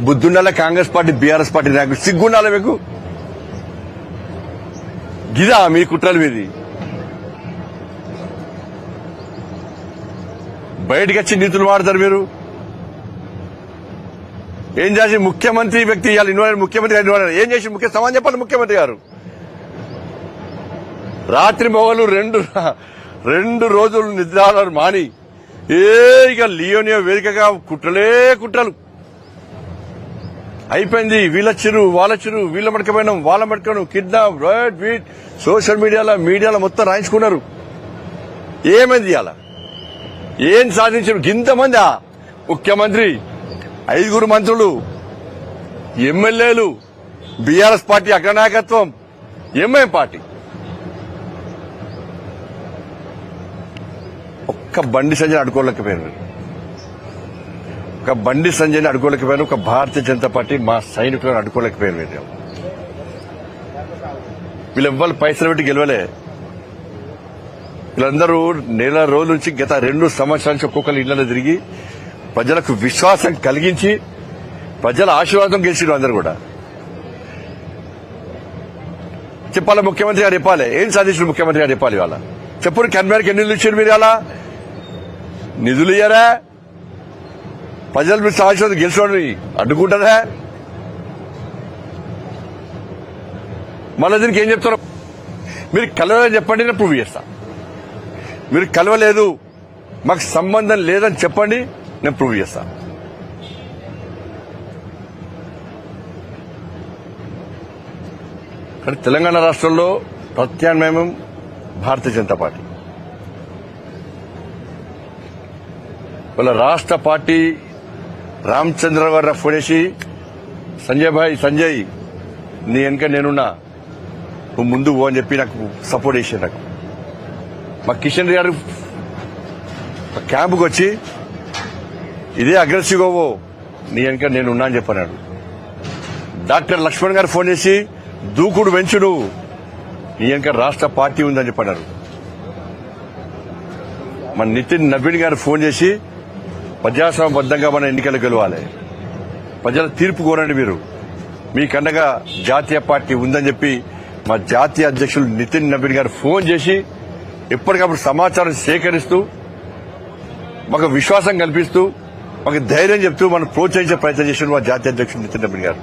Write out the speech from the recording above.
బుద్ధుండాల Congress party BRS party నాయకులు సిగ్గుండాలి మీకు గిదా మీ కుట్రలు మీది బయటకు వచ్చి నీతులు వాడతారు మీరు ఏం చేసి ముఖ్యమంత్రి వ్యక్తి ఇవాళ ఇన్వాల్వ్ ముఖ్యమంత్రి గారు ఇన్వాల్వ్ ఏం చేసి ముఖ్య సమాజం చెప్పాలి ముఖ్యమంత్రి గారు రాత్రి మొగలు రెండు రోజులు నిద్రాలు మాని ఇక లియోనియో వేదికగా కుట్రలే కుట్రలు అయిపోయింది వీళ్ళొచ్చిరు వాళ్ళొచ్చిరు వీళ్ళ మడకపోయినాం వాళ్ళ మడకపోయినాం కిడ్నాప్ రైట్ వీట్ సోషల్ మీడియాలో మొత్తం రాయించుకున్నారు ఏమైంది ఇవాళ ఏం సాధించారు ఇంతమంది ముఖ్యమంత్రి 5 మంత్రులు ఎమ్మెల్యేలు బీఆర్ఎస్ పార్టీ అగ్రనాయకత్వం ఎంఐఎం పార్టీ ఒక్క బండి సంజయ్ అడుకోలేకపోయారు ఒక బండి సంజయ్ని అడుకోలేకపోయారు ఒక భారతీయ జనతా పార్టీ మా సైనికులను అడుకోలేకపోయారు మీరు వీళ్ళెవ్వరు పైసలు పెట్టి గెలవలే వీళ్ళందరూ నెల రోజుల నుంచి గత 2 సంవత్సరాల నుంచి ఒక్కొక్కరు ఇళ్లలో తిరిగి ప్రజలకు విశ్వాసం కలిగించి ప్రజల ఆశీర్వాదం గెలిచిన అందరూ కూడా చెప్పాలి ముఖ్యమంత్రి గారు చెప్పాలి ఏం సాధించిన ముఖ్యమంత్రి గారు చెప్పాలి ఇవాళ చెప్పుడు కన్వేర్కి ఎన్ని నిధులు ఇచ్చారు మీరు అలా నిధులు ఇయ్యారా ప్రజలు మీరు ఆశీర్వాదం గెలిచిన అడ్డుకుంటారా మళ్ళీ దీనికి ఏం చెప్తారు మీరు కలవలేదని చెప్పండి నేను ప్రూవ్ చేస్తా మీరు కలవలేదు మాకు సంబంధం లేదని చెప్పండి నేను ప్రూవ్ చేస్తా కానీ తెలంగాణ రాష్ట్రంలో ప్రత్యామ్నాయం భారతీయ జనతా పార్టీ వాళ్ళ రాష్ట్ర పార్టీ రామచంద్ర గారు ఫోన్ చేసి సంజయ్ నీ వెనక నేనున్నా నువ్వు ముందు పో అని చెప్పి నాకు సపోర్ట్ చేశారు నాకు మా కిషన్ రెడ్డి గారు క్యాంపుకి వచ్చి ఇదే అగ్రెసివ్గా పో నీ వెనక నేనున్నా అని చెప్పన్నాడు డాక్టర్ లక్ష్మణ్ గారు ఫోన్ చేసి దూకుడు పెంచు నువ్వు నీ వెనక రాష్ట్ర పార్టీ ఉందని చెప్పన్నారు మన నితిన్ నవీన్ గారు ఫోన్ చేసి ప్రజాస్వామ్యబద్దంగా మన ఎన్నికలు గెలవాలి ప్రజల తీర్పు కోరండి మీరు మీకండగా జాతీయ పార్టీ ఉందని చెప్పి మా జాతీయ అధ్యక్షులు నితిన్ నవీన్ గారు ఫోన్ చేసి ఎప్పటికప్పుడు సమాచారం సేకరిస్తూ మాకు విశ్వాసం కల్పిస్తూ మాకు ధైర్యం చెప్తూ మనం ప్రోత్సహించే ప్రయత్నం చేసిన మా జాతీయ అధ్యక్షులు నితిన్ నవీన్ గారు